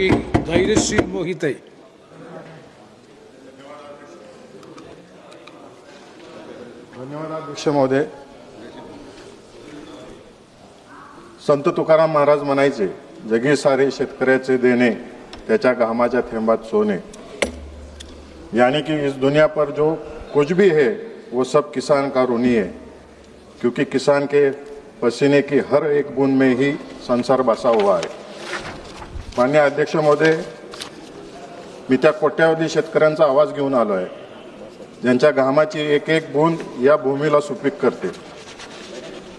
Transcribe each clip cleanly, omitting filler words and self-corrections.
श्री धैर्यशील मोहिते. धन्यवाद अध्यक्ष महोदय. संत तुकाराम महाराज म्हणायचे, जगी सारे शेतकऱ्याचे देणे, त्याच्या घामाच्या थेंबात सोने. यानी कि इस दुनिया पर जो कुछ भी है वो सब किसान का ऋणी है, क्योंकि किसान के पसीने की हर एक बूंद में ही संसार बसा हुआ है. माननीय अध्यक्ष महोदय, मी त्या कोट्यावधी शेतकऱ्यांचा आवाज घेऊन आलो आहे, ज्यांच्या घामाची एक एक बूंद या भूमीला सुपीक करते.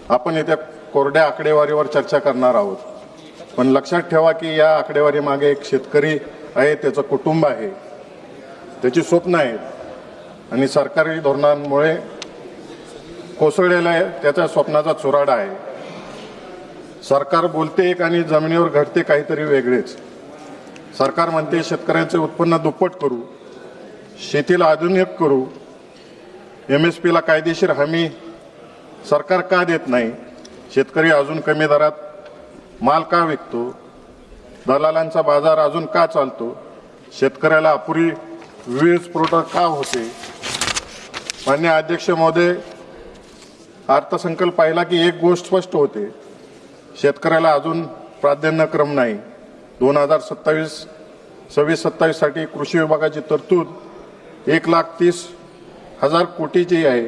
आपण येत्या कोरड्या आकडेवारीवर चर्चा करणार आहोत, पण लक्षात ठेवा की या आकडेवारी मागे एक शेतकरी आहे, त्याचं कुटुंब आहे, त्याची स्वप्न आहेत आणि सरकारी धोरणांमुळे कोसळलेला त्याच्या स्वप्नाचा चुराडा आहे. सरकार बोलते एक आणि जमिनीवर घडते काहीतरी वेगळेच. सरकार म्हणते शेतकऱ्यांचे उत्पन्न दुप्पट करू, शेतीला आधुनिक करू, MSP ला कायदेशीर हमी सरकार का देत नाही, शेतकरी अजून कमी दरात माल का विकतो, दलालांचा बाजार अजून का चालतो, शेतकऱ्याला अपुरी वीज पुरवठा का होते. माननीय अध्यक्ष महोदय, अर्थसंकल्प पाहिला की एक गोष्ट स्पष्ट होते, शेतकऱ्याला अजून प्राधान्यक्रम नाही. 2027 साठी कृषी विभागाची तरतूद 1,30,000 कोटीची आहे.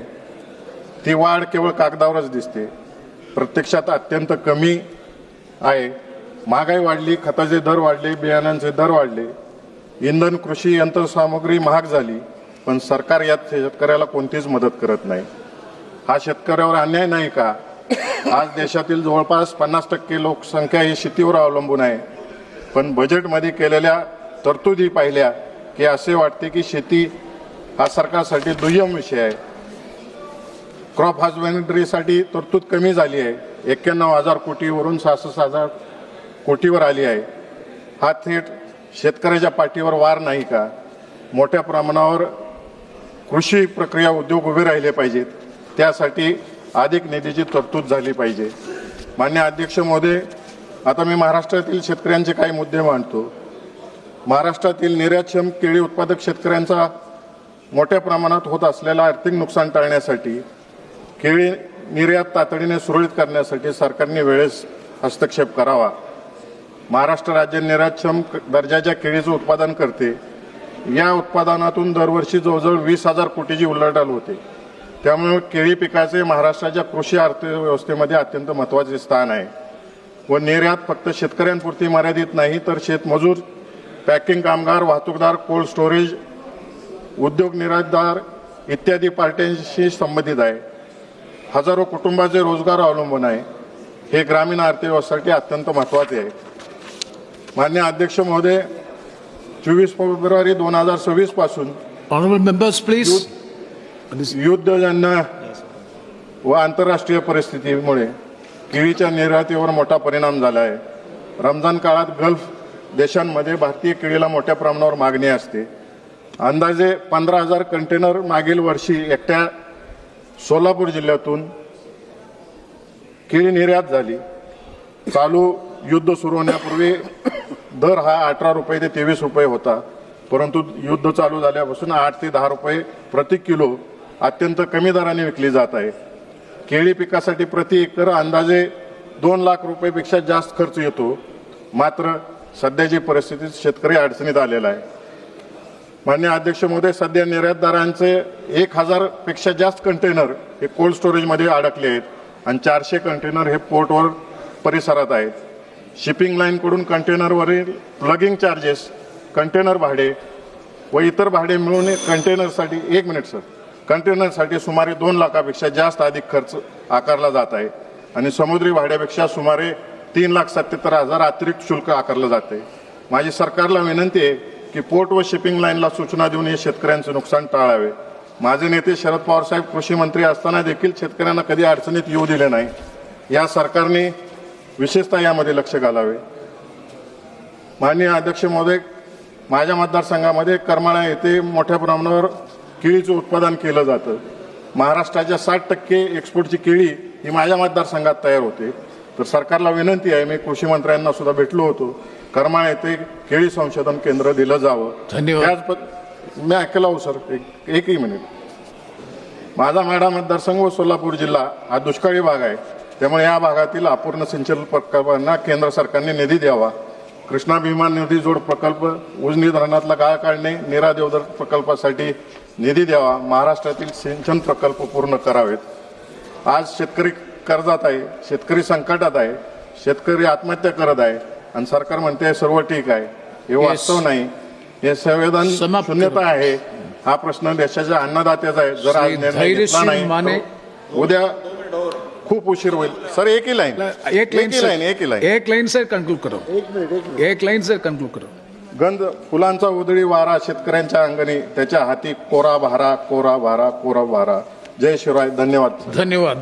ती वाढ केवळ कागदावरच दिसते, प्रत्यक्षात अत्यंत कमी आहे. महागाई वाढली, खताचे दर वाढले, बियाणांचे दर वाढले, इंधन कृषी यंत्रसामुग्री महाग झाली, पण सरकार यात शेतकऱ्याला कोणतीच मदत करत नाही. हा शेतकऱ्यावर अन्याय नाही का? आज देशातील जवळपास 50% लोकसंख्या ही शेतीवर अवलंबून आहे, पण बजेटमध्ये केलेल्या तरतुदी पाहिल्या की असे वाटते की शेती हा सरकारसाठी दुय्यम विषय आहे. क्रॉप हजबंड्रीसाठी तरतूद कमी झाली आहे, 91,000 कोटीवरून 66,000 कोटीवर आली आहे. हा थेट शेतकऱ्याच्या पाठीवर वार नाही का? मोठ्या प्रमाणावर कृषी प्रक्रिया उद्योग उभे राहिले पाहिजेत, त्यासाठी अधिक निधीची तरतूद झाली पाहिजे. माननीय अध्यक्ष महोदय, आता मी महाराष्ट्रातील शेतकऱ्यांचे काही मुद्दे मांडतो. महाराष्ट्रातील निर्यातक्षम केळी उत्पादक शेतकऱ्यांचा मोठ्या प्रमाणात होत असलेला आर्थिक नुकसान टाळण्यासाठी, केळी निर्यात तातडीने सुरळीत करण्यासाठी सरकारने वेळेस हस्तक्षेप करावा. महाराष्ट्र राज्य निर्यातक्षम दर्जाच्या केळीचं उत्पादन करते. या उत्पादनातून दरवर्षी जवळजवळ 20,000 कोटीची उलाढाल होते. त्यामुळे केळी पिकाचे महाराष्ट्राच्या कृषी अर्थव्यवस्थेमध्ये अत्यंत महत्त्वाचे स्थान आहे व निर्यात फक्त शेतकऱ्यांपुरती मर्यादित नाही, तर शेतमजूर, पॅकिंग कामगार, वाहतूकदार, कोल्ड स्टोरेज, उद्योग निर्यातदार इत्यादी पार्ट्यांशी संबंधित आहे. हजारो कुटुंबाचे रोजगार अवलंबून आहे. हे ग्रामीण अर्थव्यवस्थेसाठी अत्यंत महत्त्वाचे आहे. माननीय अध्यक्ष महोदय, 24 फेब्रुवारी 2026 पासून Honorable members, please. युद्धजन्य व आंतरराष्ट्रीय परिस्थितीमुळे केळीच्या निर्यातीवर मोठा परिणाम झाला आहे. रमजान काळात गल्फ देशांमध्ये भारतीय केळीला मोठ्या प्रमाणावर मागणी असते. अंदाजे 15,000 कंटेनर मागील वर्षी एकट्या सोलापूर जिल्ह्यातून केळी निर्यात झाली. चालू युद्ध सुरू होण्यापूर्वी दर हा 18 रुपये ते 23 रुपये होता, परंतु युद्ध चालू झाल्यापासून 8 ते 10 रुपये प्रति किलो अत्यंत कमी दराने विकली जात आहे. केळी पिकासाठी प्रति एकर अंदाजे 2 लाख रुपयेपेक्षा जास्त खर्च येतो. मात्र सध्याची परिस्थिती शेतकरी अडचणीत आलेला आहे. माननीय अध्यक्ष महोदय, सध्या निर्यातदारांचे 1,000 पेक्षा जास्त कंटेनर हे कोल्ड स्टोरेजमध्ये अडकले आहेत आणि 400 कंटेनर हे पोर्टवर परिसरात आहेत. शिपिंग लाईनकडून कंटेनरवरील प्लगिंग चार्जेस, कंटेनर भाडे व इतर भाडे मिळून कंटेनरसाठी सुमारे 2 लाखापेक्षा जास्त अधिक खर्च आकारला जात आहे आणि समुद्री भाड्यापेक्षा सुमारे 3,77,000 अतिरिक्त शुल्क आकारलं जाते. माझी सरकारला विनंती आहे की पोर्ट व शिपिंग लाईनला सूचना देऊन हे शेतकऱ्यांचे नुकसान टाळावे. माझे नेते शरद पवार साहेब कृषी मंत्री असताना देखील शेतकऱ्यांना कधी अडचणीत येऊ दिले नाही. या सरकारने विशेषतः यामध्ये लक्ष घालावे. माननीय अध्यक्ष महोदय, माझ्या मतदारसंघामध्ये करमाळा येथे मोठ्या प्रमाणावर केळीचं उत्पादन केलं जातं. महाराष्ट्राच्या 60% एक्सपोर्टची केळी ही माझ्या मतदारसंघात तयार होते. तर सरकारला विनंती आहे, मी कृषी मंत्र्यांना सुद्धा भेटलो होतो करमाळ येथे केळी संशोधन केंद्र दिलं जावं. धन्यवाद. मी ऐकलं हो सर, एकही मिनिट. माझा माढा मतदारसंघ व सोलापूर जिल्हा हा दुष्काळी भाग आहे, त्यामुळे या भागातील अपूर्ण सिंचन प्रकल्पांना केंद्र सरकारने निधी द्यावा. कृष्णा भीमा नदी जोड प्रकल्प, उजनी धरणातला गाळ काढणे, नीरा देवधर प्रकल्पासाठी निधी द्यावा. महाराष्ट्रातील सिंचन प्रकल्प पूर्ण करावेत. आज शेतकरी कर्जात आहे, शेतकरी संकटात आहे, शेतकरी आत्महत्या करत आहे आणि सरकार म्हणते सर्व ठीक आहे. हे वास्तव नाही, हे संवेदन समाप्त शून्यता आहे. हा प्रश्न देशाच्या अन्नदात्याचा आहे. जर आज निर्णय घेतला नाही तर उद्या खूप उशीर होईल. सर एकही लाईन एक लाइन से कंक्लूड करो. एक लाइन से कंक्लूड करो. गंध फुलांचा उधळी वारा शेतकऱ्यांच्या अंगणी, त्याच्या हाती कोरा भारा, कोरा भारा, कोरा भारा. जय शिवराय. धन्यवाद. धन्यवाद.